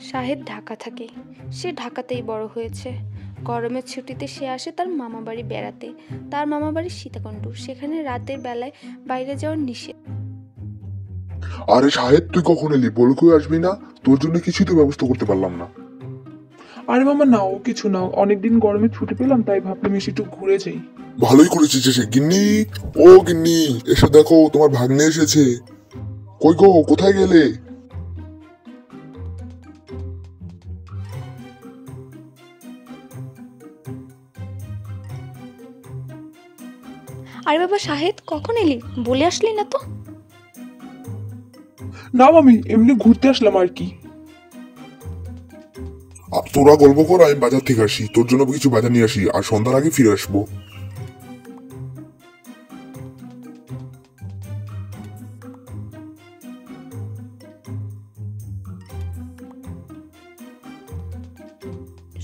শাহেদ ঢাকা থাকে। সে ঢাকাতেই বড় হয়েছে। গরমের ছুটিতে সে আসে তার মামাবাড়ি বেড়াতে। তার মামাবাড়ি সীতাকুণ্ড, সেখানে রাতের বেলায় বাইরে যাওয়ার নিষেধ। আরে শাহেদ, তুই কখন এলি? বলে কই আসবি না? তোর জন্য কিছুই তো ব্যবস্থা করতে পারলাম না। আরে মামা নাও, কিছু নাও, অনেকদিন গরমে ছুটি পেলাম তাই ভাবলাম এসে একটু ঘুরে যাই। ভালোই করেছিস এসে। গিন্নি, ও গিন্নি, এসে দেখো তোমার ভাগ্নে এসেছে। কই গো, কোথায় গেলে? আরে বাবা শাহেদ, কখন এলি? বলে আসলি না তো। না আমি এমনি ঘুরতে আসলাম আর কি। তোরা গল্প কর, আমি বাজার থেকে আসি, তোর জন্য কিছু বাজার নিয়ে আসি, আর সন্ধ্যার আগে ফিরে আসবো।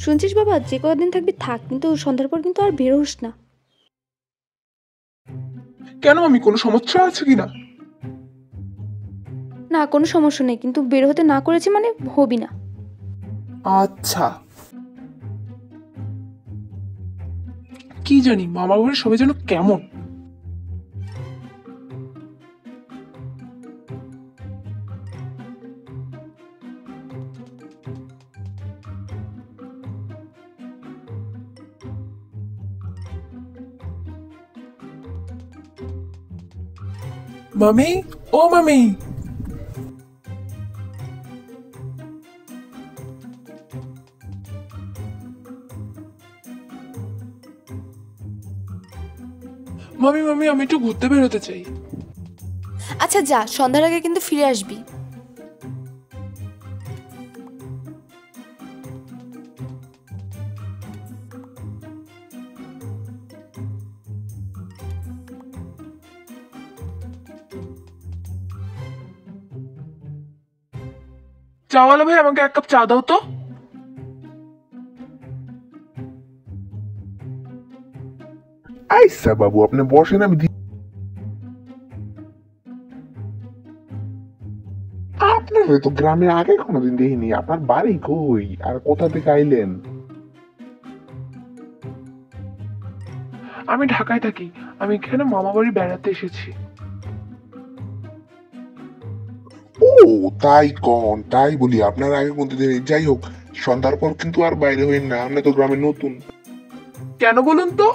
শুনছিস বাবা, যে কদিন থাকবি থাক, কিন্তু সন্ধ্যার পর কিন্তু আর বের হোস না। কেন আমি কোনো সমস্যা আছে কিনা? না, কোনো সমস্যা নেই, কিন্তু বের হতে না করেছি মানে হবি না। আচ্ছা। কি জানি মামার বাড়ির সবাই যেন কেমন। মামি, ও মামি। মামি মামি, আমি একটু ঘুরতে বেরোতে চাই। আচ্ছা যা, সন্ধ্যার আগে কিন্তু ফিরে আসবি। চাওয়ালা ভাই, আমাকে এক কাপ চা দাও তো। আইসা বাবু, আপনি বসেন, আমি আপনার তো গ্রামে আগে কোনোদিন দেখিনি। আপনার বাড়ি কই আর কোথা থেকে আইলেন? আমি ঢাকায় থাকি, আমি এখানে মামা বাড়ি বেড়াতে এসেছি। ও, তাই কন, তাই বলি আপনার আগে কোনদিন যাই হোক, সন্ধ্যার পর কিন্তু আর বাইরে হইন না, আপনি তো গ্রামে নতুন। কেন বলুন তো?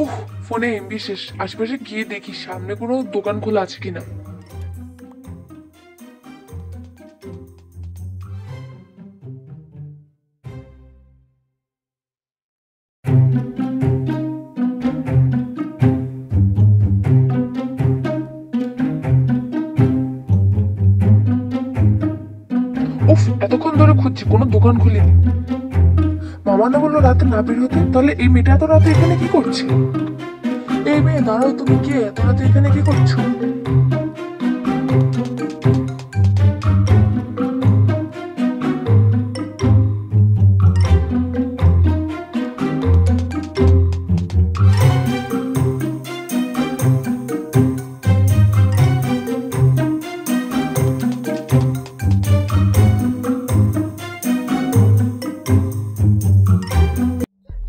উহ, ফোনে এমবি শেষ। আশেপাশে গিয়ে দেখি সামনে কোনো দোকান খোলা আছে কিনা। উফ, এতক্ষণ ধরে খুঁজছি, কোনো দোকান খুলিনি। মামা না বললো রাতে না বের হতে, তাহলে এই মেয়েটা এত রাতে এখানে কি করছে? এই মেয়ে দাঁড়াও, তুমি কে? এত রাতে এখানে কি করছো?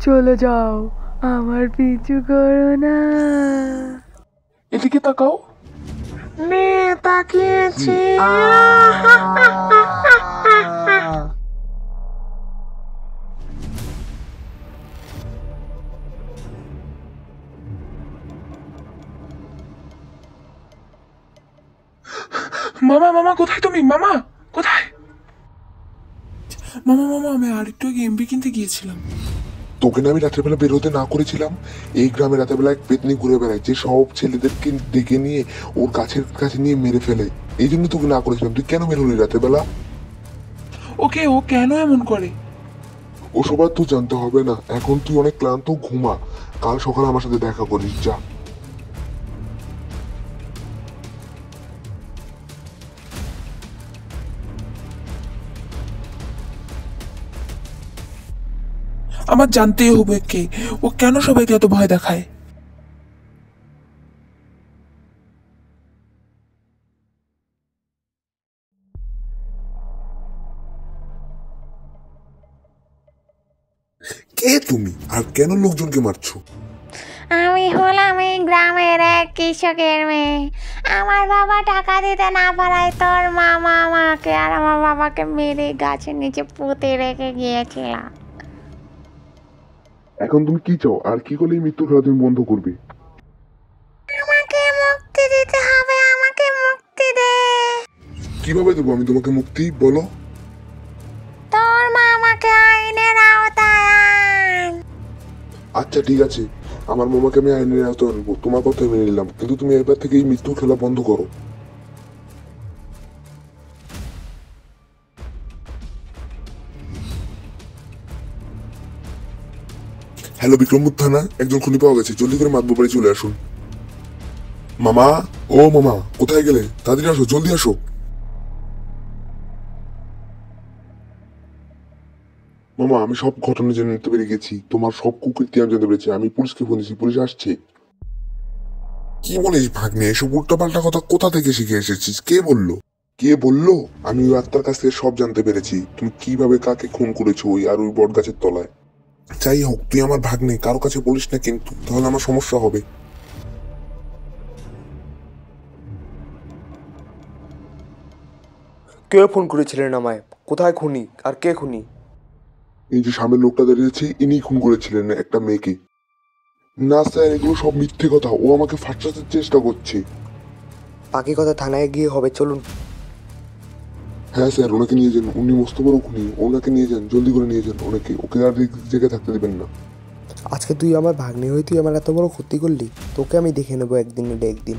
চলে যাও, আমার পিছু করো না। এদিকে তাকাও। মেয়ে তাকিয়েছে। মামা মামা, কোথায় তুমি? মামা কোথায়? মামা মামা, আমি আরেকটু আগে এমবি কিনতে গিয়েছিলাম। তোকে না আমি রাত্রেবেলা বের হতে না করেছিলাম? এই গ্রামে রাতের বেলা এক পেতনি ঘুরে বেড়ায়, যে সব ছেলেদেরকে ডেকে নিয়ে ওর কাছের কাছে নিয়ে মেরে ফেলে। এই জন্য তোকে না করেছিলাম। তুই কেন বের হলি রাতের বেলা? ওকে, ও কেন এমন করে? ওসব আর তো জানতে হবে না, এখন তুই অনেক ক্লান্ত, ঘুমা। কাল সকালে আমার সাথে দেখা করিস, যা। আমার জানতেই হবে কে ও, কেন সবাইকে এত ভয় দেখায়। কে তুমি আর কেন লোকজনকে মারছো? আমি হলাম এই গ্রামের এক কৃষকের মেয়ে। আমার বাবা টাকা দিতে না পারায় তোর মামা আমাকে আর আমার বাবাকে মেরে গাছের নিচে পুঁতে রেখে গিয়েছিল। এখন তুমি কি চাও আর কি করলে এই মৃত্যুর খেলা তুমি বন্ধ করবে? আমাকে মুক্তি দিতে হবে, আমাকে মুক্তি দে। কিভাবে দেবো আমি তোমাকে মুক্তি, বলো? তোর মামাকে আইনের আওতায় আন। আচ্ছা ঠিক আছে, আমার মামাকে আমি আইনের আওতায় আনবো, তোমার কথা মেনে নিলাম, কিন্তু তুমি এবার থেকে এই মৃত্যুর খেলা বন্ধ করো। হ্যালো, বিক্রমপুর থানা, একজন খুনি পাওয়া গেছে, জলদি করে মাতবর বাড়ি চলে আসুন। মামা, ও মামা, কোথায় গেলে? তাড়াতাড়ি আসো, জলদি আসো। মামা, আমি সব ঘটনা জেনে নিতে পেরে গেছি, তোমার সব কুকীর্তি আমি জানতে পেরেছি, আমি পুলিশকে ফোন দিয়েছি, পুলিশ আসছে। কি বলিস ভাগ্নে, এসব উল্টাপাল্টা কথা কোথা থেকে শিখে এসেছিস? কে বললো? কে বললো? আমি ওই আত্মার কাছ থেকে সব জানতে পেরেছি, তুমি কিভাবে কাকে খুন করেছো ওই আর ওই বট গাছের তলায়। যাই হোক, তুই আমার ভাগ্নে, কারো কাছে বলিস না কিন্তু, তাহলে আমার সমস্যা হবে। কে ফোন করেছিলেন আমায়? কোথায় খুনি আর কে খুনি? এই যে সামনের লোকটা দাঁড়িয়েছে, ইনি খুন করেছিলেন একটা মেয়েকে। না স্যার, এগুলো সব মিথ্যে কথা, ও আমাকে ফাঁসাতে চেষ্টা করছে। বাকি কথা থানায় গিয়ে হবে, চলুন। হ্যাঁ স্যার, ওনাকে নিয়ে যান, উনি মস্ত বড় খুনি, ওনাকে নিয়ে যান, জলদি করে নিয়ে যান ওনাকে, ওকে আর এক জায়গায় থাকতে দেবেন না। আজকে তুই আমার ভাগ্নে হয়ে তুই আমার এত বড় ক্ষতি করলি, তোকে আমি দেখে নেবো একদিন না একদিন।